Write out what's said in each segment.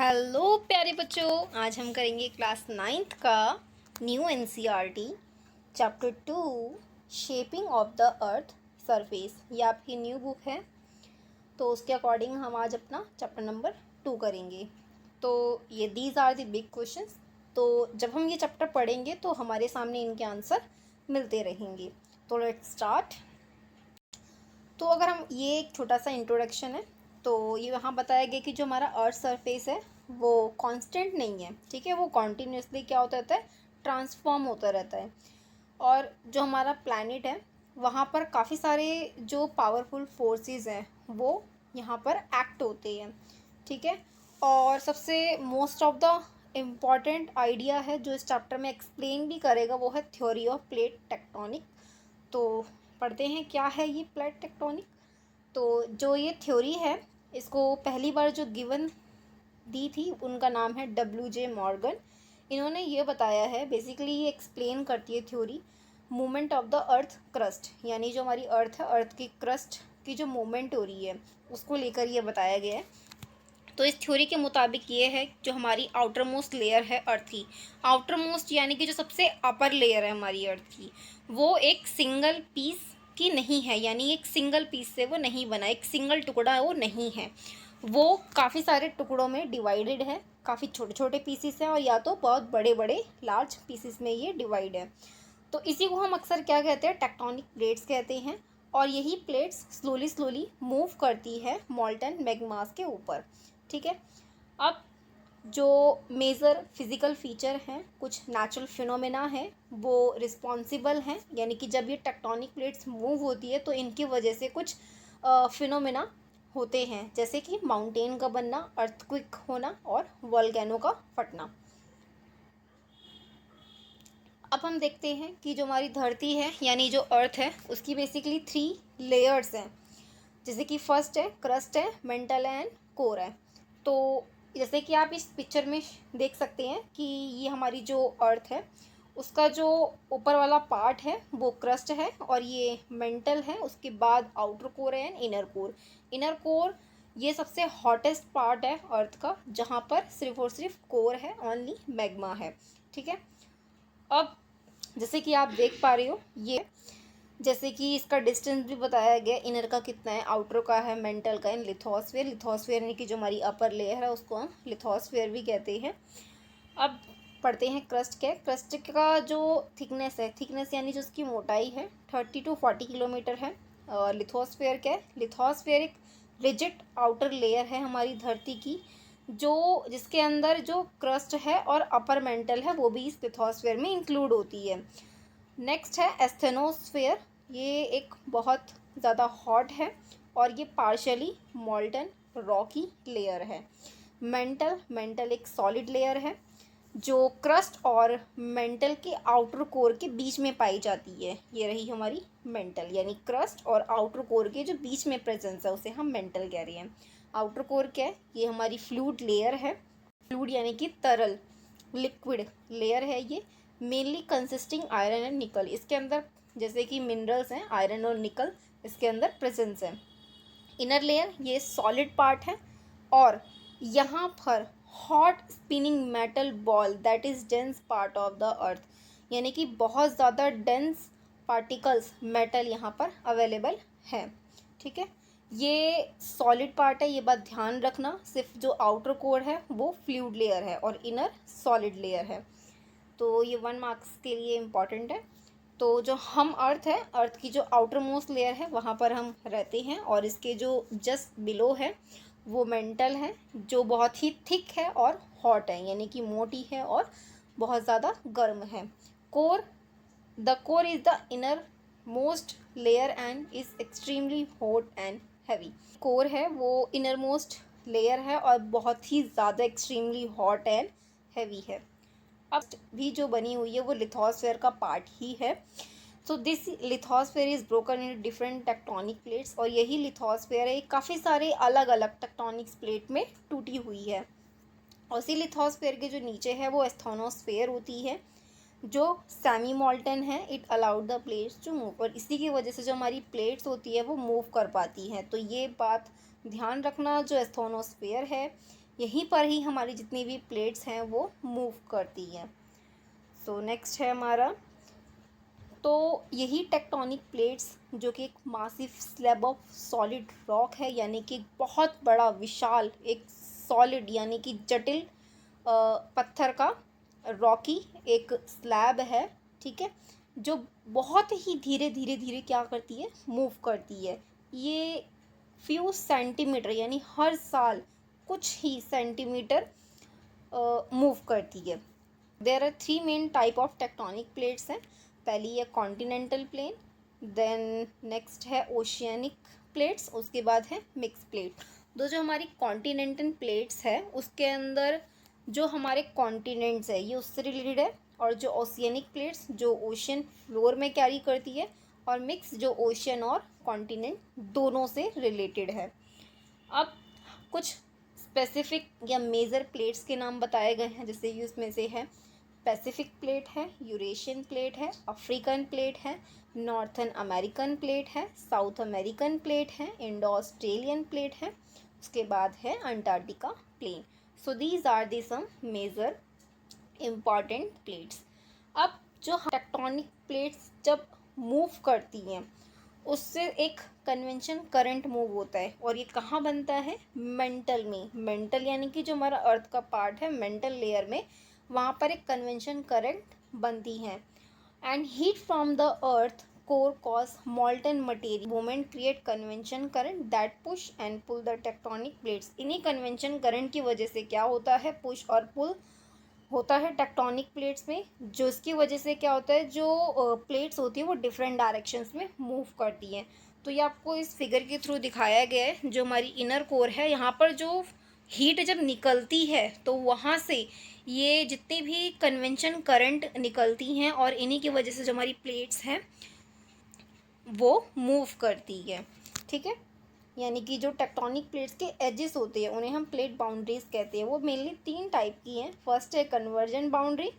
Hello प्यारे बच्चों, आज हम करेंगे क्लास 9th का new NCERT chapter 2 shaping of the earth surface. ये आपकी न्यू बुक है, तो उसके अकॉर्डिंग हम आज अपना चैप्टर नंबर 2 करेंगे। तो ये these are the big questions. तो जब हम ये चैप्टर पढ़ेंगे तो हमारे सामने इनके आंसर मिलते रहेंगे। तो लेट्स स्टार्ट। तो अगर हम ये एक छोटा सा इंट्रोडक्शन है, तो ये यहाँ बताया गया कि जो हमारा अर्थ सरफेस है वो कांस्टेंट नहीं है, ठीक है। वो कॉन्टीन्यूसली क्या होता रहता है, ट्रांसफॉर्म होता रहता है। और जो हमारा प्लैनेट है वहाँ पर काफ़ी सारे जो पावरफुल फोर्सेस हैं वो यहाँ पर एक्ट होते हैं, ठीक है। और सबसे most of the important idea है जो इस चैप्टर में एक्सप्लेन भी करेगा, वो है थ्योरी ऑफ प्लेट टेक्टोनिक। तो पढ़ते हैं क्या है ये प्लेट टेक्टोनिक। तो जो ये थ्योरी है, इसको पहली बार जो गिवन दी थी उनका नाम है W.J. मॉर्गन। इन्होंने ये बताया है, बेसिकली ये एक्सप्लेन करती है theory movement of the earth crust, यानी जो हमारी अर्थ है, अर्थ की क्रस्ट की जो मूवमेंट हो रही है उसको लेकर ये बताया गया है। तो इस थ्योरी के मुताबिक ये है, जो हमारी आउटर मोस्ट लेयर है अर्थ की, आउटर मोस्ट यानी कि जो सबसे अपर लेयर है हमारी अर्थ की, वो एक सिंगल पीस की नहीं है, यानी एक सिंगल पीस से वो नहीं बना, एक सिंगल टुकड़ा वो नहीं है, वो काफ़ी सारे टुकड़ों में डिवाइडेड है, काफ़ी छोटे छोटे पीसीस हैं, और या तो बहुत बड़े बड़े लार्ज पीसीस में ये डिवाइड है। तो इसी को हम अक्सर क्या कहते हैं, टेक्टोनिक प्लेट्स कहते हैं। और यही प्लेट्स स्लोली स्लोली मूव करती है मॉल्टन मैग्मास के ऊपर, ठीक है। अब जो मेजर फिजिकल फीचर हैं, कुछ नेचुरल फिनोमेना हैं, वो रिस्पॉन्सिबल हैं, यानी कि जब ये टेक्टोनिक प्लेट्स मूव होती है तो इनकी वजह से कुछ फिनोमेना होते हैं, जैसे कि माउंटेन का बनना, अर्थक्वेक होना और वोल्केनो का फटना। अब हम देखते हैं कि जो हमारी धरती है यानी जो अर्थ है उसकी बेसिकली 3 लेयर्स हैं, जैसे कि फर्स्ट है क्रस्ट है, मेंटल है एंड कोर है। तो जैसे कि आप इस पिक्चर में देख सकते हैं कि ये हमारी जो अर्थ है उसका जो ऊपर वाला पार्ट है वो क्रस्ट है, और ये मेंटल है, उसके बाद आउटर कोर है and inner core. Inner core ये सबसे हॉटेस्ट पार्ट है अर्थ का, जहाँ पर सिर्फ और सिर्फ कोर है, ओनली मैग्मा है, ठीक है। अब जैसे कि आप देख पा रहे हो, ये जैसे कि इसका डिस्टेंस भी बताया गया, इनर का कितना है, आउटर का है, मेंटल का है, लिथोस्फेयर। लिथोस्फेयर यानी कि जो हमारी अपर लेयर है उसको हम लिथोस्फेयर भी कहते हैं। अब पढ़ते हैं क्रस्ट क्या है। क्रस्ट का जो थिकनेस है, थिकनेस यानी जो उसकी मोटाई है, 30 to 40 किलोमीटर है। लिथोस्फेयर क्या है, लिथोस्फेयर एक रिजिड आउटर लेयर है हमारी धरती की, जो जिसके अंदर जो क्रस्ट है और अपर मेंटल है वो भी इस लिथोस्फेयर में इंक्लूड होती है। नेक्स्ट है एस्थेनोस्फेयर। ये एक बहुत ज़्यादा हॉट है और ये पार्शली मॉल्टन रॉकी लेयर है। मेंटल एक सॉलिड लेयर है जो क्रस्ट और मेंटल के आउटर कोर के बीच में पाई जाती है। ये रही हमारी मेंटल, यानी क्रस्ट और आउटर कोर के जो बीच में प्रेजेंस है उसे हम मेंटल कह रहे हैं। आउटर कोर क्या है, ये हमारी फ्लूइड लेयर है। फ्लूइड यानी कि तरल, लिक्विड लेयर है ये, मेनली कंसिस्टिंग आयरन एंड निकल। इसके अंदर जैसे कि मिनरल्स हैं, आयरन और निकल इसके अंदर प्रेजेंस है। इनर लेयर ये सॉलिड पार्ट है, और यहाँ पर hot spinning metal ball that is dense part of the earth, यानी कि बहुत ज़्यादा डेंस पार्टिकल्स मेटल यहाँ पर अवेलेबल है, ठीक है। ये सॉलिड पार्ट है, ये बात ध्यान रखना। सिर्फ जो आउटर कोर है वो फ्लूइड लेयर है और इनर सॉलिड लेयर है। तो ये 1 मार्क्स के लिए इम्पॉर्टेंट है। तो जो हम अर्थ है, अर्थ की जो आउटर मोस्ट लेयर है वहाँ पर हम रहते हैं, और इसके जो जस्ट बिलो है वो मेंटल है, जो बहुत ही थिक है और हॉट है, यानी कि मोटी है और बहुत ज़्यादा गर्म है। Core, the core is the inner most layer and is extremely hot and heavy. Core है वो इनर मोस्ट लेयर है और बहुत ही ज़्यादा एक्सट्रीमली हॉट एंड हैवी है। अब भी जो बनी हुई है वो लिथोस्फेयर का पार्ट ही है। So this lithosphere is broken in different tectonic plates, और यही लिथोस्फेयर है काफ़ी सारे अलग अलग टेक्टोनिक्स प्लेट में टूटी हुई है। और इसी लिथोस्फेयर के जो नीचे है वो एस्थोनोस्फेयर होती है, जो सेमी मॉल्टन है। It allowed the plates to move, और इसी की वजह से जो हमारी प्लेट्स होती है वो मूव कर पाती हैं। तो ये बात ध्यान रखना, जो एस्थोनोस्फेयर है यहीं पर ही हमारी जितनी भी प्लेट्स हैं वो मूव करती हैं। सो नेक्स्ट है हमारा, तो यही टेक्टोनिक प्लेट्स जो कि एक massive slab of solid rock है, यानी कि बहुत बड़ा विशाल एक सॉलिड यानी कि जटिल पत्थर का रॉकी एक स्लैब है, ठीक है, जो बहुत ही धीरे धीरे धीरे क्या करती है, मूव करती है। ये फ्यू सेंटीमीटर यानी हर साल कुछ ही सेंटीमीटर मूव करती है। There are three main type of tectonic plates हैं। पहली है कॉन्टिनेंटल प्लेन, देन नेक्स्ट है ओशियनिक प्लेट्स, उसके बाद है मिक्स प्लेट। जो हमारी कॉन्टिनेंटल प्लेट्स है उसके अंदर जो हमारे कॉन्टिनेंट्स है ये उससे रिलेटेड है, और जो ओशियनिक प्लेट्स जो ओशियन फ्लोर में कैरी करती है, और मिक्स जो ओशियन और कॉन्टिनेंट दोनों से रिलेटेड है। अब कुछ स्पेसिफिक या मेजर प्लेट्स के नाम बताए गए हैं, जैसे कि उसमें से है पैसिफिक प्लेट है, यूरेशियन प्लेट है, अफ्रीकन प्लेट है, नॉर्थन अमेरिकन प्लेट है, साउथ अमेरिकन प्लेट है, इंडो ऑस्ट्रेलियन प्लेट है, उसके बाद है Antarctica plane. So these are the some major important plates. अब जो टेक्टोनिक प्लेट्स जब मूव करती हैं उससे एक कन्वेंशन करंट मूव होता है, और ये कहाँ बनता है, मेंटल में। मेंटल यानी कि जो हमारा अर्थ का पार्ट है, मेंटल लेयर में, वहाँ पर एक कन्वेंशन करंट बनती है। And heat from the earth core cause molten material movement create convention current that push and pull the tectonic plates. इन्हीं कन्वेंशन करंट की वजह से क्या होता है, पुश और पुल होता है टेक्टोनिक प्लेट्स में, जो इसकी वजह से क्या होता है, जो प्लेट्स होती हैं वो डिफरेंट डायरेक्शंस में मूव करती हैं। तो ये आपको इस फिगर के थ्रू दिखाया गया है। जो हमारी इनर कोर है, यहाँ पर जो हीट जब निकलती है तो वहाँ से ये जितनी भी कन्वेंशन करंट निकलती हैं, और इन्हीं की वजह से जो हमारी प्लेट्स हैं वो मूव करती है, ठीक है। यानी कि जो टेक्टोनिक प्लेट्स के एजेस होते हैं उन्हें हम प्लेट बाउंड्रीज कहते हैं। वो मेनली तीन टाइप की हैं। फर्स्ट है कन्वर्जन बाउंड्री,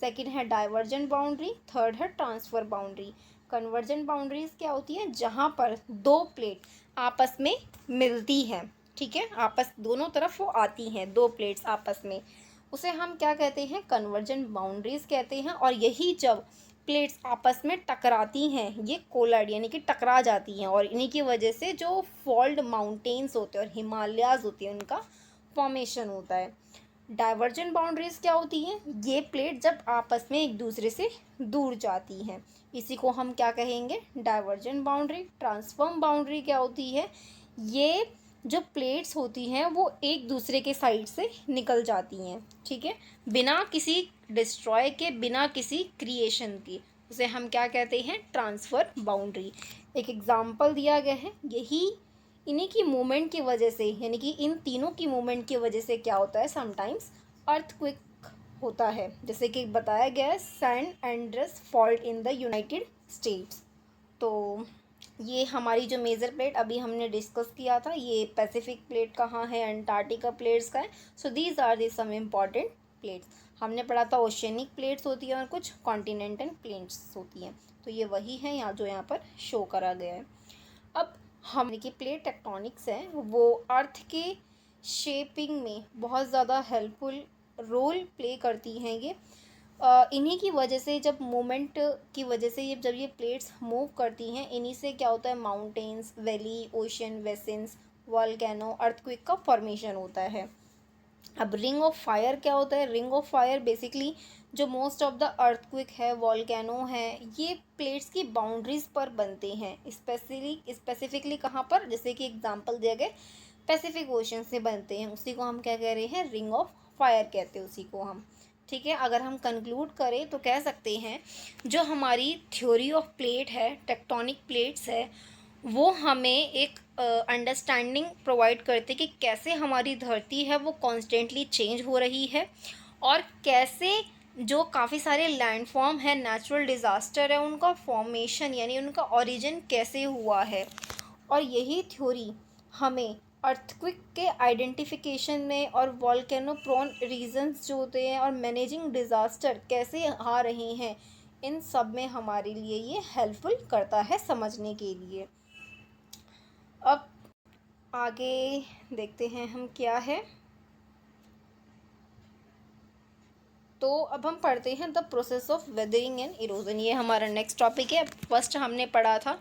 सेकंड है डाइवर्जन बाउंड्री, थर्ड है ट्रांसफ़र बाउंड्री। कन्वर्जन बाउंड्रीज क्या होती है, जहाँ पर दो प्लेट आपस में मिलती हैं, ठीक है, आपस दोनों तरफ वो आती हैं, दो प्लेट्स आपस में, उसे हम क्या कहते हैं, कन्वर्जन बाउंड्रीज कहते हैं। और यही जब प्लेट्स आपस में टकराती हैं, ये कोलाइड यानी कि टकरा जाती हैं, और इन्हीं की वजह से जो फॉल्ड माउंटेन्स होते हैं और हिमालयाज़ होती हैं उनका फॉर्मेशन होता है। डाइवर्जन बाउंड्रीज क्या होती हैं, ये प्लेट जब आपस में एक दूसरे से दूर जाती हैं, इसी को हम क्या कहेंगे, डाइवर्जन बाउंड्री। ट्रांसफॉर्म बाउंड्री क्या होती है, ये जो प्लेट्स होती हैं वो एक दूसरे के साइड से निकल जाती हैं, ठीक है, बिना किसी डिस्ट्रॉय के, बिना किसी क्रिएशन की, उसे हम क्या कहते हैं, ट्रांसफ़र बाउंड्री। एक एग्जांपल दिया गया है, यही इन्हीं की मूवमेंट की वजह से, यानी कि इन तीनों की मूवमेंट की वजह से क्या होता है, समटाइम्स अर्थक्वेक होता है, जैसे कि बताया गया है San Andreas fault in the United States. तो ये हमारी जो मेजर प्लेट अभी हमने डिस्कस किया था, ये पैसिफिक प्लेट कहाँ है, अंटार्कटिका प्लेट्स का है। So these are the some important plates. हमने पढ़ा था ओशियनिक प्लेट्स होती है और कुछ कॉन्टिनेंटल प्लेट्स होती हैं, तो ये वही है यहाँ जो यहाँ पर शो करा गया है। अब हमने की प्लेट टेक्टोनिक्स है वो अर्थ के शेपिंग में बहुत ज़्यादा हेल्पफुल रोल प्ले करती हैं। ये इन्हीं की वजह से, जब मोमेंट की वजह से ये जब ये प्लेट्स मूव करती हैं, इन्हीं से क्या होता है, mountains, valley, ocean basins, volcano, earthquake का फॉर्मेशन होता है। अब रिंग ऑफ फायर क्या होता है, रिंग ऑफ फायर बेसिकली जो मोस्ट ऑफ द अर्थक्वेक है, वॉल्केनो है, ये प्लेट्स की बाउंड्रीज पर बनते हैं। स्पेसिफिकली कहाँ पर, जैसे कि एग्जांपल दिया गया पैसिफिक ओशन से बनते हैं, उसी को हम क्या कह रहे हैं, रिंग ऑफ फायर कहते हैं उसी को हम, ठीक है। अगर हम कंक्लूड करें तो कह सकते हैं जो हमारी थ्योरी ऑफ प्लेट है, टेक्टोनिक प्लेट्स है, वो हमें एक अंडरस्टैंडिंग प्रोवाइड करते कि कैसे हमारी धरती है वो कॉन्स्टेंटली चेंज हो रही है, और कैसे जो काफ़ी सारे लैंडफॉर्म है, नेचुरल डिज़ास्टर है, उनका फॉर्मेशन यानी उनका ओरिजिन कैसे हुआ है। और यही थ्योरी हमें अर्थक्वेक के आइडेंटिफिकेशन में और वॉल्केनो प्रोन रीजन्स जो होते हैं और मैनेजिंग डिज़ास्टर कैसे आ रहे हैं, इन सब में हमारे लिए ये हेल्पफुल करता है समझने के लिए। अब आगे देखते हैं हम क्या है। तो अब हम पढ़ते हैं the process of weathering and erosion. ये हमारा नेक्स्ट टॉपिक है। फर्स्ट हमने पढ़ा था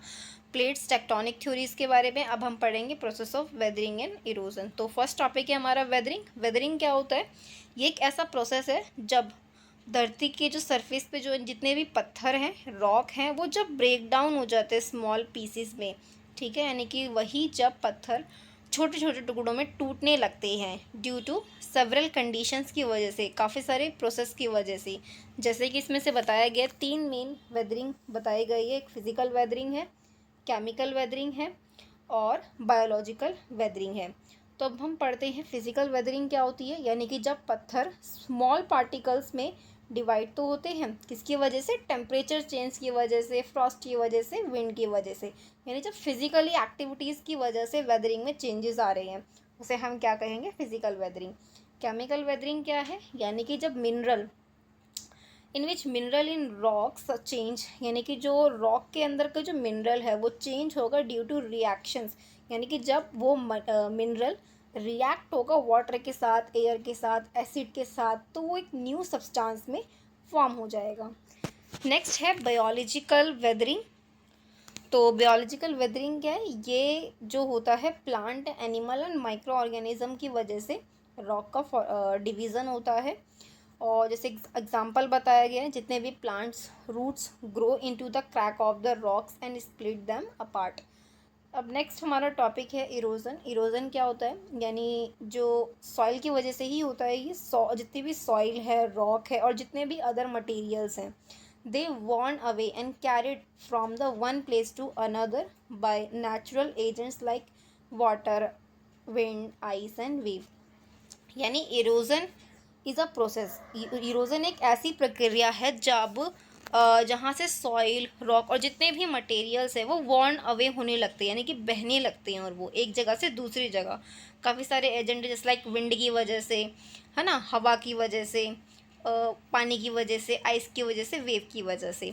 प्लेट्स टेक्टोनिक थ्योरीज के बारे में, अब हम पढ़ेंगे process of weathering and erosion. तो फर्स्ट टॉपिक है हमारा वेदरिंग। वेदरिंग क्या होता है? ये एक ऐसा प्रोसेस है जब धरती के जो सरफेस पे जो जितने भी पत्थर हैं, रॉक हैं, वो जब ब्रेक डाउन हो जाते हैं स्मॉल पीसीस में, ठीक है, यानी कि वही जब पत्थर छोटे छोटे टुकड़ों में टूटने लगते हैं ड्यू टू सेवरल कंडीशंस की वजह से, काफ़ी सारे प्रोसेस की वजह से। जैसे कि इसमें से बताया गया 3 मेन वेदरिंग बताई गई है। एक फिजिकल वेदरिंग है, केमिकल वेदरिंग है और बायोलॉजिकल वेदरिंग है। तो अब हम पढ़ते हैं फिजिकल वेदरिंग क्या होती है। यानी कि जब पत्थर स्मॉल पार्टिकल्स में डिवाइड तो होते हैं, किसकी वजह से? टेम्परेचर चेंज की वजह से, फ्रॉस्ट की वजह से, विंड की वजह से। यानी जब फिजिकली एक्टिविटीज़ की वजह से वेदरिंग में चेंजेस आ रहे हैं, उसे हम क्या कहेंगे? Physical weathering. केमिकल वेदरिंग क्या है? यानी कि जब mineral in which mineral in rocks change, यानी कि जो रॉक के अंदर का जो मिनरल है वो चेंज होगा ड्यू टू रिएक्शंस। यानी कि जब वो मिनरल रिएक्ट होगा वाटर के साथ, एयर के साथ, एसिड के साथ, तो वो एक न्यू सब्सटेंस में फॉर्म हो जाएगा। नेक्स्ट है बायोलॉजिकल वेदरिंग। तो बायोलॉजिकल वेदरिंग क्या है? ये जो होता है plant, animal and micro organism की वजह से रॉक का डिवीज़न होता है। और जैसे एग्जांपल बताया गया है, जितने भी plants roots grow into the crack of the rocks and split them apart. अब नेक्स्ट हमारा टॉपिक है इरोजन। इरोजन क्या होता है? यानी जो सॉइल की वजह से ही होता है ये। जितनी भी सॉइल है, रॉक है और जितने भी अदर मटेरियल्स हैं, they worn away and carried from the one place to another by natural agents like water, wind, ice and wave। यानी erosion is a process. Erosion एक ऐसी प्रक्रिया है जब जहाँ से सॉइल, रॉक और जितने भी मटेरियल्स हैं वो वॉर्न अवे होने लगते हैं, यानी कि बहने लगते हैं, और वो एक जगह से दूसरी जगह। काफ़ी सारे एजेंट जैसे लाइक विंड की वजह से, है ना, हवा की वजह से, पानी की वजह से, आइस की वजह से, वेव की वजह से।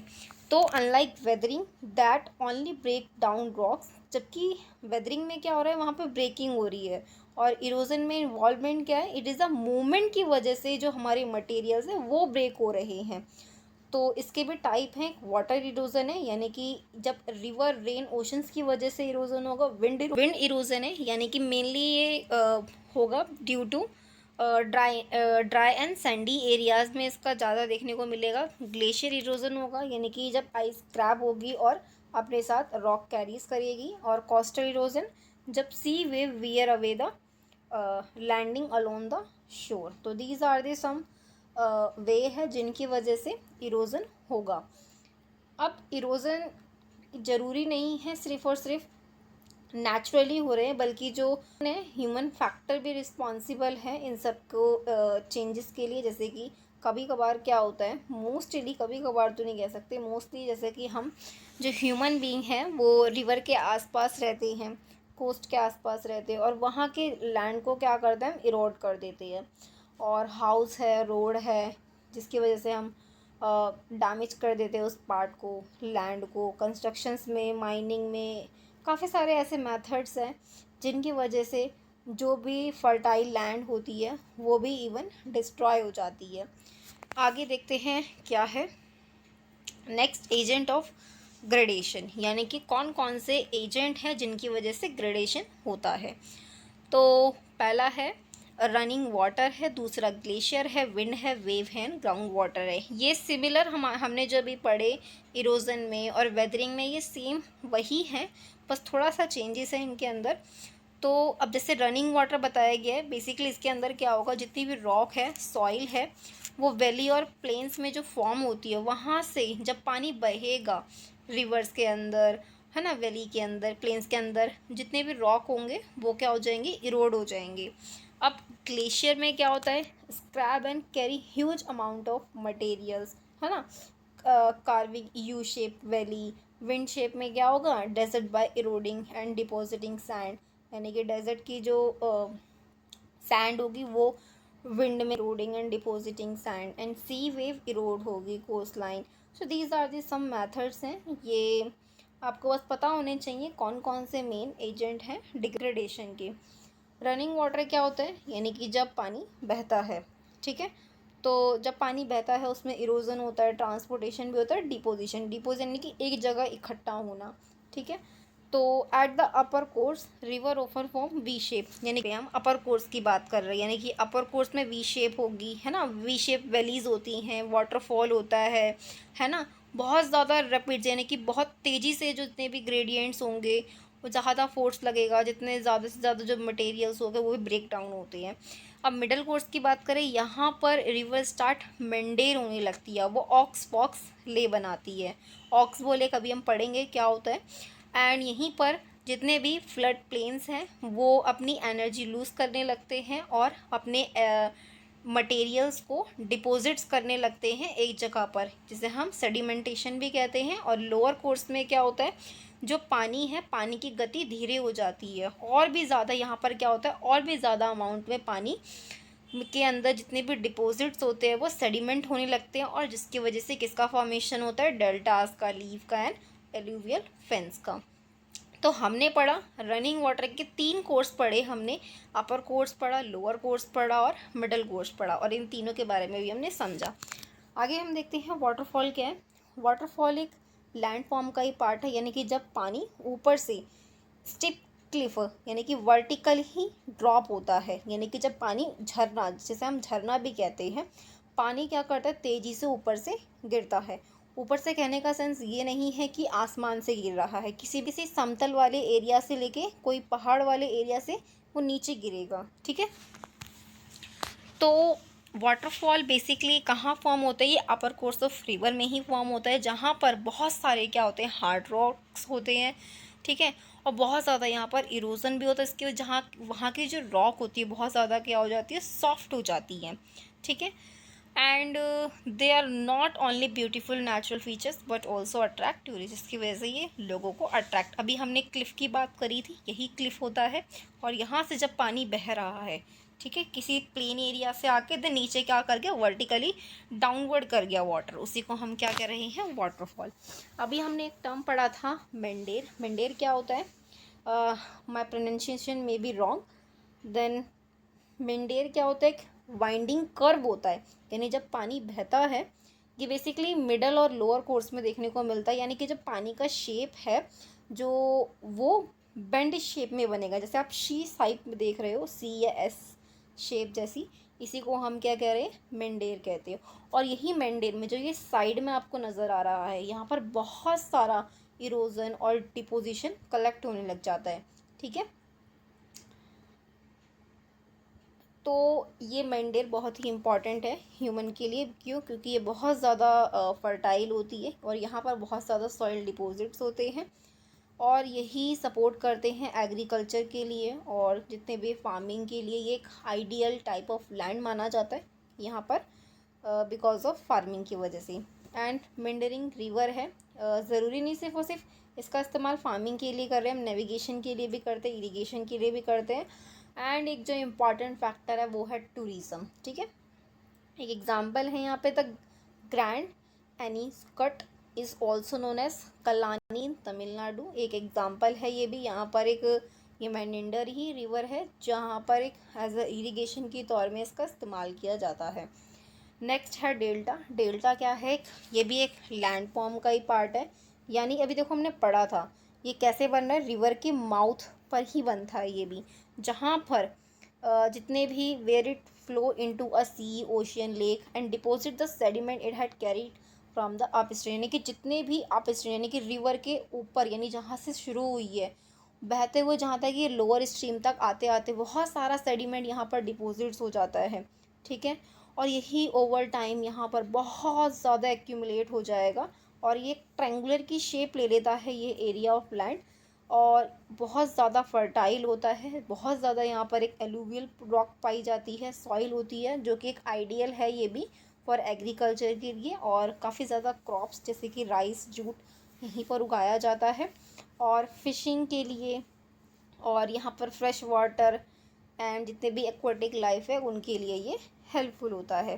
तो unlike weathering that only break down rocks, जबकि वेदरिंग में क्या हो रहा है? वहाँ पे ब्रेकिंग हो रही है। और इरोजन में इन्वॉल्वमेंट क्या है? इट इज़ अ मूवमेंट की वजह से जो हमारे मटेरियल्स हैं वो ब्रेक हो रहे हैं। तो इसके भी टाइप हैं। वाटर इरोजन है, यानी कि जब रिवर, रेन, ओशंस की वजह से इरोजन होगा। विंड इरोजन है, यानी कि मेनली ये होगा due to dry and sandy areas में इसका ज़्यादा देखने को मिलेगा। ग्लेशियर इरोजन होगा, यानी कि जब आइस क्रैप होगी और अपने साथ रॉक कैरीज करेगी। और कोस्टल इरोजन, जब sea wave wear away the landing along the shore. तो these are the some way है जिनकी वजह से इरोजन होगा। अब इरोजन ज़रूरी नहीं है सिर्फ और सिर्फ नेचुरली हो रहे हैं, बल्कि जो ह्यूमन फैक्टर भी रिस्पॉन्सिबल है इन सब को चेंजेस के लिए। जैसे कि कभी कभार क्या होता है, मोस्टली, कभी कभार तो नहीं कह सकते, मोस्टली, जैसे कि हम जो ह्यूमन बीइंग हैं वो रिवर के आसपास रहते हैं, कोस्ट के आसपास रहते हैं, और वहाँ के लैंड को क्या करते हैं? इरोड कर देते हैं। और हाउस है, रोड है, जिसकी वजह से हम डैमेज कर देते हैं उस पार्ट को, लैंड को। कंस्ट्रक्शंस में, माइनिंग में, काफ़ी सारे ऐसे मेथड्स हैं जिनकी वजह से जो भी फर्टाइल लैंड होती है वो भी इवन डिस्ट्रॉय हो जाती है। आगे देखते हैं क्या है नेक्स्ट एजेंट ऑफ ग्रेडेशन, यानी कि कौन कौन से एजेंट हैं जिनकी वजह से ग्रेडेशन होता है। तो पहला है रनिंग वाटर है, दूसरा ग्लेशियर है, विंड है, वेव है, ग्राउंड वाटर है। ये सिमिलर हमने जो भी पढ़े इरोजन में और वेदरिंग में, ये सेम वही है, बस थोड़ा सा चेंजेस है इनके अंदर। तो अब जैसे रनिंग वाटर बताया गया है, बेसिकली इसके अंदर क्या होगा? जितनी भी रॉक है, सॉइल है, वो वैली और प्लेन्स में जो फॉर्म होती है, वहाँ से जब पानी बहेगा रिवर्स के अंदर, है ना, वैली के अंदर, प्लेन्स के अंदर, जितने भी रॉक होंगे वो क्या हो जाएंगे? इरोड हो जाएंगे। अब ग्लेशियर में क्या होता है? Scrape and carry huge amount of materials, है ना, carving U shape valley. Wind shape में क्या होगा? Desert by eroding and depositing sand, यानी कि डेजर्ट की जो सैंड होगी वो विंड में eroding and depositing sand. And sea wave erode होगी coast line. So these are the some methods हैं, ये आपको बस पता होने चाहिए कौन कौन से मेन एजेंट हैं डिग्रेडेशन के। रनिंग वाटर क्या होता है? यानी कि जब पानी बहता है, ठीक है। तो जब पानी बहता है उसमें इरोजन होता है, ट्रांसपोर्टेशन भी होता है, डिपोजिशन, डिपोजिशन यानी कि एक जगह इकट्ठा होना, ठीक है। तो at the upper course river offer form V shape, यानी कि हम अपर कोर्स की बात कर रहे हैं, यानी कि अपर कोर्स में वी शेप होगी, है ना, वी शेप वैलीज होती हैं, वाटरफॉल होता है ना, बहुत ज़्यादा रैपिड, यानी कि बहुत तेज़ी से जो जितने भी ग्रेडियंट्स होंगे वो ज़्यादा फोर्स लगेगा, जितने ज़्यादा से ज़्यादा जो मटेरियल्स होंगे वो भी ब्रेक डाउन होते हैं। अब मिडल कोर्स की बात करें, यहाँ पर रिवर स्टार्ट मेंडेर होने लगती है, वो ऑक्स पॉक्स ले बनाती है, ऑक्स बोले कभी हम पढ़ेंगे क्या होता है। एंड यहीं पर जितने भी फ्लड प्लेन्स हैं वो अपनी एनर्जी लूज़ करने लगते हैं और अपने मटेरियल्स को डिपॉजिट्स करने लगते हैं एक जगह पर, जिसे हम सेडिमेंटेशन भी कहते हैं। और लोअर कोर्स में क्या होता है, जो पानी है, पानी की गति धीरे हो जाती है, और भी ज़्यादा यहाँ पर क्या होता है, और भी ज़्यादा अमाउंट में पानी के अंदर जितने भी डिपॉजिट्स होते हैं वो सेडिमेंट होने लगते हैं, और जिसकी वजह से किसका फॉर्मेशन होता है, डेल्टास का, लीव का एंड एलुवियल फेंस का। तो हमने पढ़ा रनिंग वाटर के 3 कोर्स पढ़े हमने, अपर कोर्स पढ़ा, लोअर कोर्स पढ़ा और मिडल कोर्स पढ़ा, और इन तीनों के बारे में भी हमने समझा। आगे हम देखते हैं वाटरफॉल क्या है। वाटरफॉल एक लैंड फॉर्म का ही पार्ट है, यानी कि जब पानी ऊपर से स्टिप क्लिफ यानी कि वर्टिकल ही ड्रॉप होता है, यानी कि जब पानी झरना, जिसे हम झरना भी कहते हैं, पानी क्या करता है, तेज़ी से ऊपर से गिरता है। ऊपर से कहने का सेंस ये नहीं है कि आसमान से गिर रहा है, किसी समतल वाले एरिया से लेके कोई पहाड़ वाले एरिया से वो नीचे गिरेगा, ठीक है। तो वाटरफॉल बेसिकली कहाँ फॉर्म होता है, ये अपर कोर्स ऑफ रिवर में ही फॉर्म होता है, जहाँ पर बहुत सारे क्या होते हैं, हार्ड रॉक्स होते हैं, ठीक है। और बहुत ज़्यादा यहाँ पर इरोजन भी होता है, इसके जहाँ वहाँ की जो रॉक होती है बहुत ज़्यादा क्या हो जाती है, सॉफ्ट हो जाती है, ठीक है। And they are not only beautiful natural features but also attract tourist, इसकी वजह से ये लोगों को अट्रैक्ट, अभी हमने क्लिफ की बात करी थी, यही क्लिफ होता है, और यहाँ से जब पानी बह रहा है, ठीक है, किसी प्लेन एरिया से आके देन नीचे क्या कर गया, वर्टिकली डाउनवर्ड कर गया वाटर, उसी को हम क्या कह रहे हैं, वाटरफॉल। अभी हमने एक टर्म पढ़ा था मेंडेर, मेंडेर क्या होता है, my pronunciation may be wrong, then meander क्या होता है, एक वाइंडिंग कर्व होता है, यानी जब पानी बहता है, ये बेसिकली मिडल और लोअर कोर्स में देखने को मिलता है, यानी कि जब पानी का शेप है जो वो बेंड शेप में बनेगा, जैसे आप शी साइप में देख रहे हो, सी या एस शेप जैसी, इसी को हम क्या कह रहे हैं, मेंडेर कहते हैं। और यही मेंडेर में जो ये साइड में आपको नज़र आ रहा है, यहाँ पर बहुत सारा इरोजन और डिपोजिशन कलेक्ट होने लग जाता है, ठीक है। तो ये मेंडेर बहुत ही इम्पॉर्टेंट है ह्यूमन के लिए, क्यों, क्योंकि ये बहुत ज़्यादा फर्टाइल होती है और यहाँ पर बहुत ज़्यादा सॉइल डिपॉजिट्स होते हैं, और यही सपोर्ट करते हैं एग्रीकल्चर के लिए और जितने भी फार्मिंग के लिए। ये एक आइडियल टाइप ऑफ लैंड माना जाता है यहाँ पर बिकॉज ऑफ फार्मिंग की वजह से। एंड मेंडरिंग रिवर है, ज़रूरी नहीं सिर्फ और सिर्फ इसका इस्तेमाल फार्मिंग के लिए कर रहे हैं, हम नेविगेशन के लिए भी करते हैं, इरिगेशन के लिए भी करते हैं। एंड एक जो इम्पॉर्टेंट फैक्टर है वो है टूरिज़्म, ठीक है। एक एग्जांपल है यहाँ पे, the grand anicut is also known as Kallanai in Tamil Nadu, एक एग्जांपल है ये भी। यहाँ पर एक ये मेंडेर ही रिवर है जहाँ पर एक एज अ इरीगेशन के तौर में इसका इस्तेमाल किया जाता है। नेक्स्ट है डेल्टा। डेल्टा क्या है, ये भी एक लैंड फॉर्म का ही पार्ट है, यानी अभी देखो हमने पढ़ा था ये कैसे बन रहा है, रिवर के माउथ पर ही बनता है ये भी, जहाँ पर जितने भी where it flow into a sea, ocean, lake and deposit the sediment it had carried from the upstream, यानी कि जितने भी अपस्ट्रीम यानी कि रिवर के ऊपर, यानी जहाँ से शुरू हुई है बहते हुए जहाँ तक ये लोअर स्ट्रीम तक आते आते बहुत सारा सेडिमेंट यहाँ पर डिपॉजिट्स हो जाता है, ठीक है। और यही ओवर टाइम यहाँ पर बहुत ज़्यादा एक्यूमुलेट हो जाएगा और ये ट्रायंगुलर की शेप ले लेता है ये एरिया ऑफ लैंड, और बहुत ज़्यादा फर्टाइल होता है, बहुत ज़्यादा यहाँ पर एक एलुवियल रॉक पाई जाती है, सॉइल होती है, जो कि एक आइडियल है ये भी फॉर एग्रीकल्चर के लिए। और काफ़ी ज़्यादा क्रॉप्स जैसे कि राइस, जूट यहीं पर उगाया जाता है, और फिशिंग के लिए, और यहाँ पर फ्रेश वाटर एंड जितने भी एक्वाटिक लाइफ है उनके लिए ये हेल्पफुल होता है।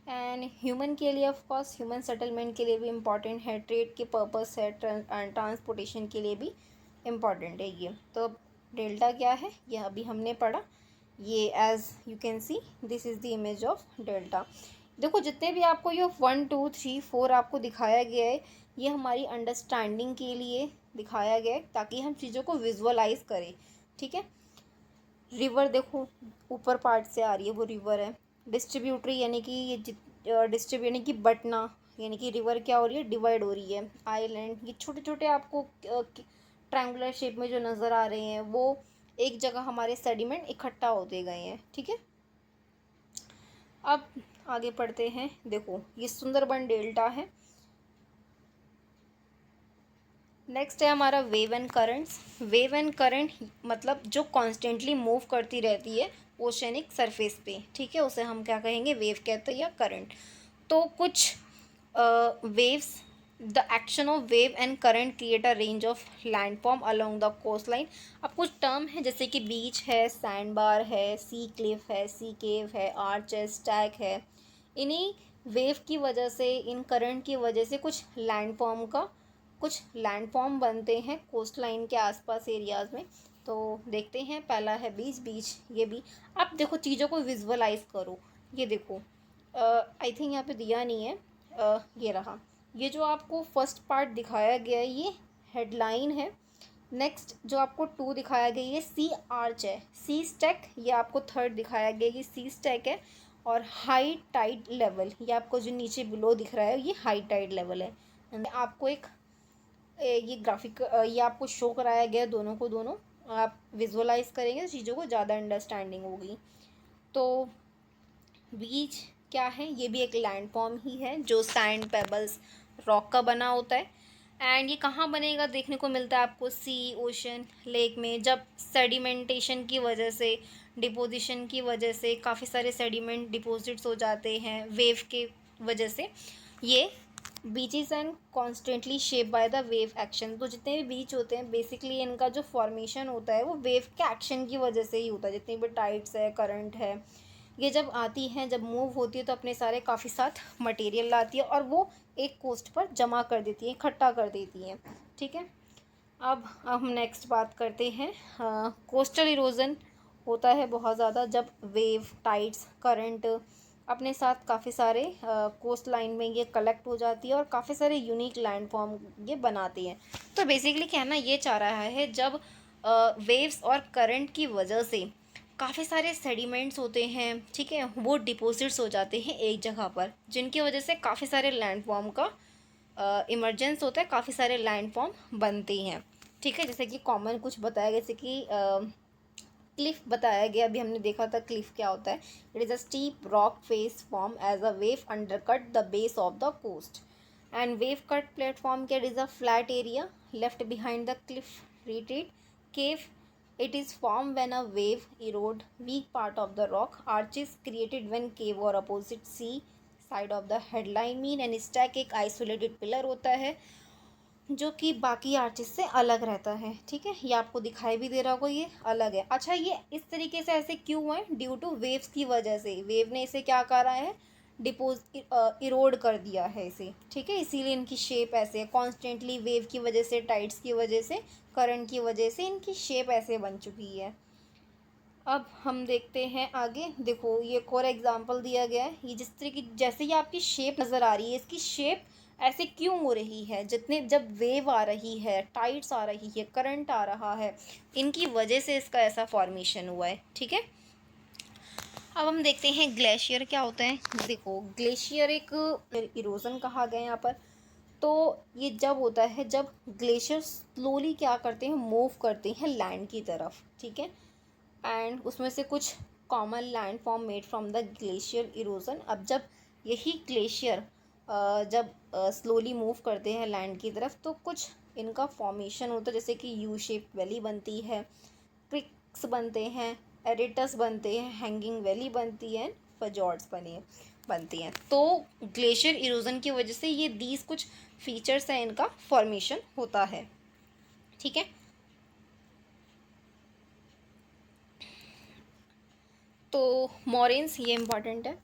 एंड ह्यूमन के लिए ऑफ कोर्स ह्यूमन सेटलमेंट के लिए भी इम्पॉर्टेंट है, ट्रेड के पर्पस है, ट्रांसपोर्टेशन के लिए भी इम्पॉर्टेंट है ये। तो डेल्टा क्या है यह अभी हमने पढ़ा, ये as you can see this is the image of delta. देखो जितने भी आपको ये 1 2 3 4 आपको दिखाया गया है, ये हमारी अंडरस्टैंडिंग के लिए दिखाया गया है ताकि हम चीज़ों को विजुअलाइज करें। ठीक है। रिवर देखो ऊपर पार्ट से आ रही है, वो रिवर है। डिस्ट्रीब्यूटरी यानी कि ये डिस्ट्रीब्यूट यानी कि बटना, यानी कि रिवर क्या हो रही है, डिवाइड हो रही है। आइलैंड, ये छोटे छोटे आपको ट्रायंगुलर शेप में जो नज़र आ रहे हैं वो एक जगह हमारे सेडिमेंट इकट्ठा होते गए हैं। ठीक है। अब आगे पढ़ते हैं। देखो ये सुंदरबन डेल्टा है। नेक्स्ट है हमारा wave and currents. Wave and current मतलब जो कॉन्स्टेंटली मूव करती रहती है ओशनिक सरफेस पे। ठीक है, उसे हम क्या कहेंगे, वेव कहते हैं या करंट। तो कुछ waves, the action of wave and current create a range of landform along the coastline. अब कुछ टर्म है जैसे कि बीच है, सैंड बार है, सी क्लिफ है, सी केव है, आर्च है, स्टैक है। इन्हीं वेव की वजह से, इन करंट की वजह से कुछ लैंडफॉर्म बनते हैं कोस्ट लाइन के आसपास एरियाज़ में। तो देखते हैं, पहला है बीच। बीच ये भी, अब देखो चीज़ों को विजुअलाइज करो। ये देखो आई थिंक यहाँ पे दिया नहीं है, ये रहा। ये जो आपको फर्स्ट पार्ट दिखाया गया है ये हेडलाइन है। नेक्स्ट जो आपको 2 दिखाया गया ये सी आर्च है। सी स्टैक ये आपको थर्ड दिखाया गया, ये सी स्टैक है। और हाई टाइड लेवल ये आपको जो नीचे बिलो दिख रहा है ये हाई टाइड लेवल है। आपको एक ये ग्राफिक ये आपको शो कराया गया दोनों को, दोनों आप विजुअलाइज करेंगे तो चीज़ों को ज़्यादा अंडरस्टैंडिंग होगी। तो बीच क्या है, ये भी एक लैंडफॉर्म ही है जो सैंड, पेबल्स, रॉक का बना होता है। एंड ये कहाँ बनेगा देखने को मिलता है आपको, सी, ओशन, लेक में। जब सेडिमेंटेशन की वजह से, डिपोजिशन की वजह से काफ़ी सारे सेडिमेंट डिपॉजिट्स हो जाते हैं वेव के वजह से, ये beaches and constantly shape by the wave action. तो जितने भी बीच होते हैं बेसिकली इनका जो फॉर्मेशन होता है वो वेव के एक्शन की वजह से ही होता है। जितनी भी टाइड्स है, करंट है, ये जब आती हैं, जब मूव होती है तो अपने सारे काफ़ी साथ मटेरियल लाती है और वो एक कोस्ट पर जमा कर देती है, इकट्ठा कर देती हैं। ठीक है। अब हम नेक्स्ट बात करते हैं। कोस्टल इरोजन होता है बहुत ज़्यादा जब वेव, टाइड्स, करंट अपने साथ काफ़ी सारे कोस्ट लाइन में ये कलेक्ट हो जाती है और काफ़ी सारे यूनिक लैंडफॉर्म ये बनाती हैं। तो बेसिकली कहना ये चाह रहा है जब वेव्स और करंट की वजह से काफ़ी सारे सेडिमेंट्स होते हैं, ठीक है, वो डिपॉजिट्स हो जाते हैं एक जगह पर, जिनकी वजह से काफ़ी सारे लैंडफॉर्म का इमरजेंस होता है, काफ़ी सारे लैंडफॉर्म बनते हैं। ठीक है, जैसे कि कॉमन कुछ बताया, जैसे कि क्लिफ बताया गया, अभी हमने देखा था क्लिफ क्या होता है। It is a steep rock face form as a wave undercut the base of the coast. And wave cut platform क्या, it is a flat area left behind the cliff retreat cave. It is formed when a wave erode weak part of the rock. Arches created when cave or opposite sea side of the headline mean and stack एक isolated pillar होता है जो कि बाकी Archies से अलग रहता है। ठीक है, ये आपको दिखाई भी दे रहा होगा, ये अलग है। अच्छा, ये इस तरीके से ऐसे क्यों हुआ है, ड्यू टू वेव्स की वजह से। वेव ने इसे क्या करा है, इरोड कर दिया है इसे। ठीक है, इसीलिए इनकी शेप ऐसे है। कॉन्स्टेंटली वेव की वजह से, टाइड्स की वजह से, करंट की वजह से इनकी शेप ऐसे बन चुकी है। अब हम देखते हैं आगे। देखो ये एक और एग्जांपल दिया गया है। ये जिस तरह की, जैसे ये आपकी शेप नज़र आ रही है, इसकी शेप ऐसे क्यों हो रही है, जितने जब वेव आ रही है, टाइड्स आ रही है, करंट आ रहा है, इनकी वजह से इसका ऐसा फॉर्मेशन हुआ है। ठीक है। अब हम देखते हैं ग्लेशियर क्या होता है। देखो ग्लेशियर एक इरोजन कहा गया यहाँ पर। तो ये जब होता है जब ग्लेशियर स्लोली क्या करते हैं, मूव करते हैं लैंड की तरफ। ठीक है। एंड उसमें से कुछ common land form made from the glacier erosion. अब जब यही ग्लेशियर जब स्लोली मूव करते हैं लैंड की तरफ तो कुछ इनका फॉर्मेशन होता है, जैसे कि यू शेप वैली बनती है, क्रिक्स बनते हैं, एरिटस बनते हैं, हैंगिंग वैली बनती है, फजॉर्ड्स बनती हैं। तो ग्लेशियर इरोजन की वजह से ये दीज कुछ फीचर्स हैं, इनका फॉर्मेशन होता है। ठीक है। तो मॉरेन्स ये इम्पॉर्टेंट है।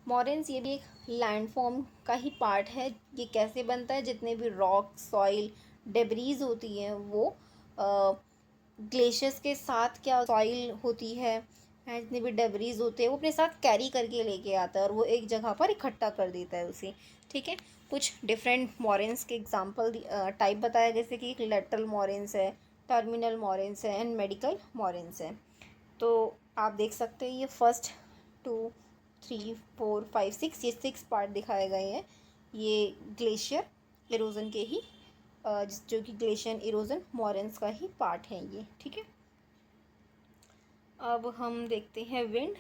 मॉरेन्स ये भी एक लैंडफॉर्म का ही पार्ट है। ये कैसे बनता है, जितने भी रॉक, सॉइल, डेब्रीज होती हैं वो ग्लेशियर्स के साथ क्या सॉइल होती है, हैं, जितने भी डेबरीज होते हैं वो अपने साथ कैरी करके लेके आता है और वो एक जगह पर इकट्ठा कर देता है उसे। ठीक है, कुछ डिफरेंट मोरेन्स के एग्जांपल टाइप बताया, जैसे कि एक लेटरल मोरेन्स है, टर्मिनल मोरेन्स है एंड मेडिकल मोरेन्स है। तो आप देख सकते हैं ये फर्स्ट 2 3 4 5 6 ये 6 पार्ट दिखाए गए हैं। ये ग्लेशियर इरोजन के ही जो कि ग्लेशियर इरोजन मोरेन्स का ही पार्ट है ये। ठीक है, अब हम देखते हैं wind.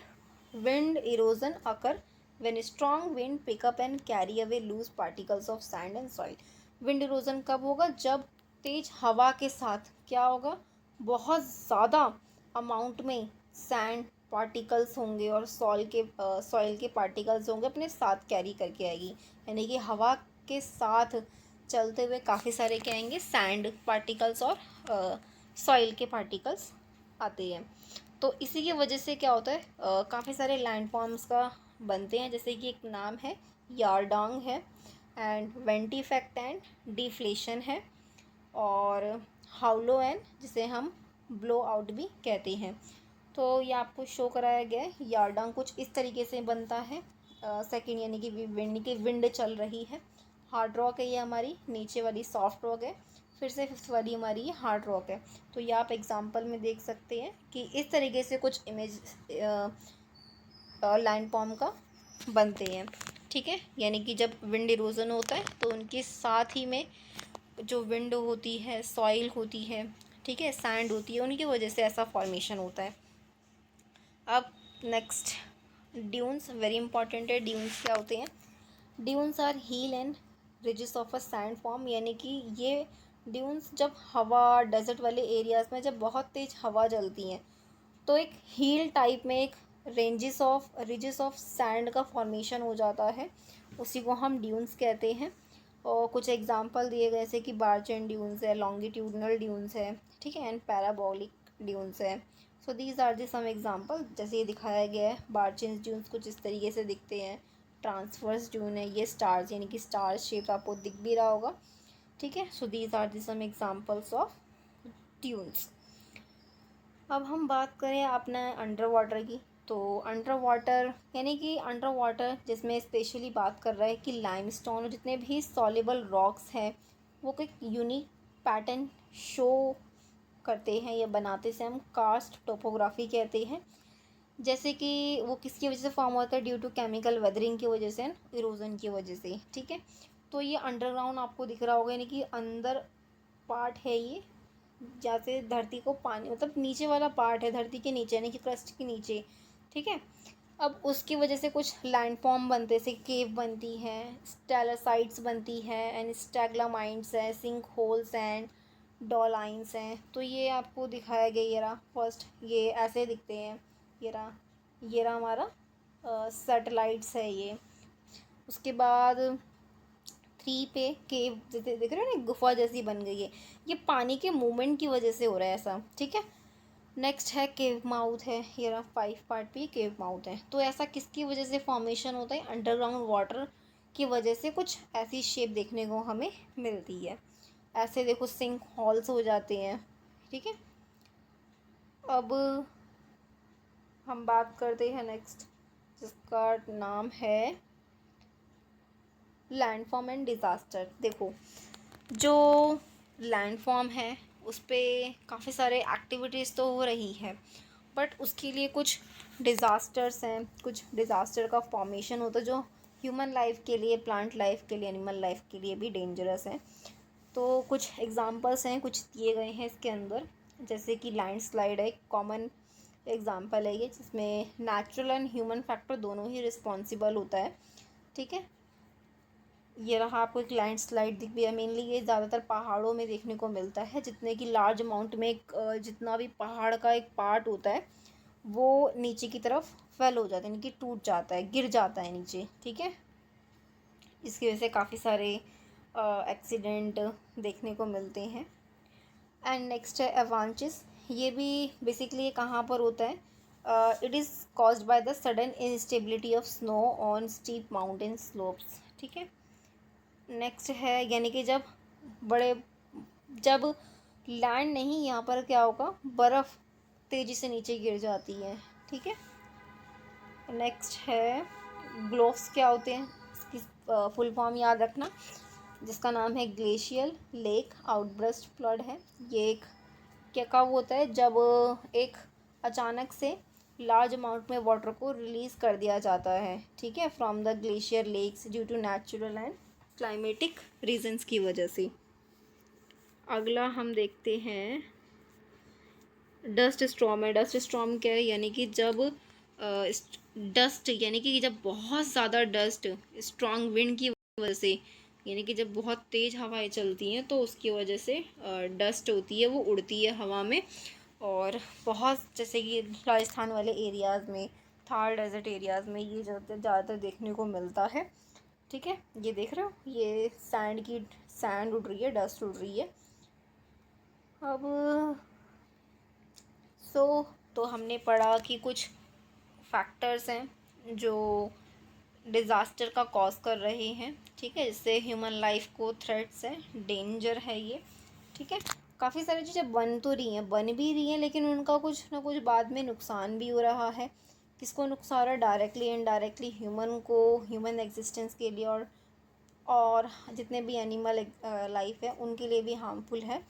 Wind erosion occur when strong wind pick up and carry away loose particles of sand and soil. Wind erosion कब होगा? जब तेज हवा के साथ क्या होगा, बहुत ज़्यादा अमाउंट में सैंड पार्टिकल्स होंगे और सॉइल के पार्टिकल्स होंगे, अपने साथ कैरी करके आएगी। यानी कि हवा के साथ चलते हुए काफ़ी सारे क्या आएंगे, सैंड पार्टिकल्स और सॉइल के पार्टिकल्स आते हैं। तो इसी की वजह से क्या होता है, काफ़ी सारे लैंडफॉर्म्स का बनते हैं, जैसे कि एक नाम है यारडोंग है and vanity effect and deflation है, और हाउलो एंड जिसे हम ब्लो आउट भी कहते हैं। तो ये आपको शो कराया गया है। यारडोंग कुछ इस तरीके से बनता है। सेकंड यानी कि विंड चल रही है। हार्ड रॉक है ये हमारी, नीचे वाली सॉफ्ट रॉक है, फिर से फिफ्थ वाली हमारी ये हार्ड रॉक है। तो ये आप एग्जांपल में देख सकते हैं कि इस तरीके से कुछ इमेज लैंडफॉर्म का बनते हैं। ठीक है, यानी कि जब विंड इरोजन होता है तो उनके साथ ही में जो विंड होती है, सॉइल होती है, ठीक है, सैंड होती है, उनकी वजह से ऐसा फॉर्मेशन होता है। अब नेक्स्ट ड्यून्स, वेरी इंपॉर्टेंट है। ड्यून्स क्या होते हैं? Dunes are hill and ridges of a sand form, यानी कि ये ड्यून्स जब हवा डेजर्ट वाले एरियाज़ में जब बहुत तेज़ हवा चलती है तो एक हील टाइप में एक रिजेस ऑफ सैंड का फॉर्मेशन हो जाता है, उसी को हम ड्यून्स कहते हैं। और कुछ एग्जांपल दिए गए जैसे कि बार्चेन ड्यून्स है, लॉन्गिट्यूडनल ड्यून्स है, ठीक है, एंड पैराबोलिक ड्यून्स है। So these are the some example. जैसे ये दिखाया गया है, बार्चेन ड्यून्स कुछ इस तरीके से दिखते हैं। ट्रांसवर्स ड्यून है, ये स्टार्स यानी कि स्टार शेप आपको दिख भी रहा होगा। ठीक है, so these are the some examples of dunes. अब हम बात करें अपना अंडर वाटर की, तो अंडर वाटर यानी कि अंडर वाटर जिसमें स्पेशली बात कर रहा है कि लाइमस्टोन और जितने भी सॉल्युबल रॉक्स हैं वो कोई यूनिक पैटर्न शो करते हैं या बनाते से हम कार्स्ट टोपोग्राफी कहते हैं। जैसे कि वो किसकी वजह से फॉर्म होता है? ड्यू टू केमिकल वेदरिंग की वजह से, इरोजन की वजह से। ठीक है, तो ये अंडरग्राउंड आपको दिख रहा होगा, यानी कि अंदर पार्ट है ये, जैसे धरती को पानी मतलब नीचे वाला पार्ट है धरती के नीचे यानी कि क्रस्ट के नीचे। ठीक है, अब उसकी वजह से कुछ लैंडफॉर्म बनते हैं, जैसे केव बनती हैं, स्टेलासाइट्स बनती हैं एंड स्टैग्लामाइट्स हैं, सिंक होल्स एंड डॉलाइंस हैं। तो ये आपको दिखाया गया, ये रहा फर्स्ट, ये ऐसे दिखते हैं। ये रहा हमारा सैटेलाइट्स है ये। उसके बाद 3 पे केव देख रहे हो ना, गुफा जैसी बन गई है, ये पानी के मूवमेंट की वजह से हो रहा है ऐसा। ठीक है, नेक्स्ट है केव माउथ है, ये रहा 5 पार्ट पे केव माउथ है। तो ऐसा किसकी वजह से फॉर्मेशन होता है? अंडरग्राउंड वाटर की वजह से कुछ ऐसी शेप देखने को हमें मिलती है। ऐसे देखो सिंक हॉल्स हो जाते हैं। ठीक है, अब हम बात करते हैं नेक्स्ट, जिसका नाम है लैंडफॉर्म एंड डिज़ास्टर। देखो, जो लैंडफॉर्म है उस पर काफ़ी सारे एक्टिविटीज़ तो हो रही है, बट उसके लिए कुछ डिज़ास्टर्स हैं, कुछ डिज़ास्टर का फॉर्मेशन होता है जो ह्यूमन लाइफ के लिए, प्लांट लाइफ के लिए, एनिमल लाइफ के लिए भी डेंजरस है। तो कुछ एग्जांपल्स हैं, कुछ दिए गए हैं इसके अंदर, जैसे कि लैंडस्लाइड है, एक कॉमन एग्जांपल है ये, जिसमें नेचुरल एंड ह्यूमन फैक्टर दोनों ही रिस्पॉन्सिबल होता है। ठीक है, ये रहा आपको एक लैंडस्लाइड दिख भी है। मेनली ये ज़्यादातर पहाड़ों में देखने को मिलता है, जितने कि लार्ज अमाउंट में एक जितना भी पहाड़ का एक पार्ट होता है वो नीचे की तरफ फेल हो जाता है, यानी कि टूट जाता है, गिर जाता है नीचे। ठीक है, इसकी वजह से काफ़ी सारे एक्सीडेंट देखने को मिलते हैं। एंड नेक्स्ट है एवांचिस, ये भी बेसिकली कहाँ पर होता है? It is caused by the sudden instability of snow on steep mountain slopes. ठीक है, नेक्स्ट है यानी कि जब लैंड नहीं, यहाँ पर क्या होगा, बर्फ़ तेज़ी से नीचे गिर जाती है। ठीक है। नेक्स्ट है ग्लोव्स क्या होते हैं, इसकी फुल फॉर्म याद रखना, जिसका नाम है ग्लेशियल लेक आउटब्रस्ट फ्लड है। ये एक क्या कब होता है, जब एक अचानक से लार्ज अमाउंट में वाटर को रिलीज़ कर दिया जाता है, ठीक है, from the glacier lakes due to natural and climatic reasons की वजह से। अगला हम देखते हैं डस्ट स्टॉर्म है। डस्ट स्टॉर्म क्या है, यानी कि जब डस्ट यानी कि जब बहुत ज़्यादा डस्ट स्ट्रॉन्ग विंड की वजह से, यानी कि जब बहुत तेज़ हवाएं चलती हैं तो उसकी वजह से डस्ट होती है वो उड़ती है हवा में, और बहुत जैसे कि राजस्थान वाले एरियाज़ में, थार डेजर्ट एरियाज़ में ये ज़्यादातर देखने को मिलता है, ठीक है। ये देख रहे हो, ये सैंड उड़ रही है, डस्ट उड़ रही है। अब तो हमने पढ़ा कि कुछ फैक्टर्स हैं जो डिज़ास्टर का कॉज कर रहे हैं, ठीक है, जिससे ह्यूमन लाइफ को थ्रेट्स है, डेंजर है ये, ठीक है। काफ़ी सारी चीज़ें बन तो रही हैं, बन भी रही हैं, लेकिन उनका कुछ ना कुछ बाद में नुकसान भी हो रहा है। किसको नुकसान हो रहा है, डायरेक्टली इनडायरेक्टली ह्यूमन को, ह्यूमन एग्जिस्टेंस के लिए, और जितने भी एनिमल लाइफ है उनके लिए भी हार्मफुल है।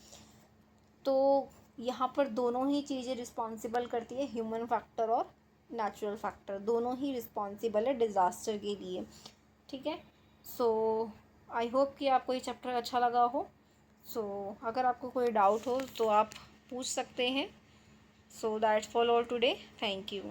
तो यहाँ पर दोनों ही चीज़ें रिस्पॉन्सिबल करती है, ह्यूमन फैक्टर और नेचुरल फैक्टर, दोनों ही रिस्पॉन्सिबल है डिज़ास्टर के लिए, ठीक है। सो आई होप कि आपको ये चैप्टर अच्छा लगा हो। सो अगर आपको कोई डाउट हो तो आप पूछ सकते हैं। So that's for all today, thank you.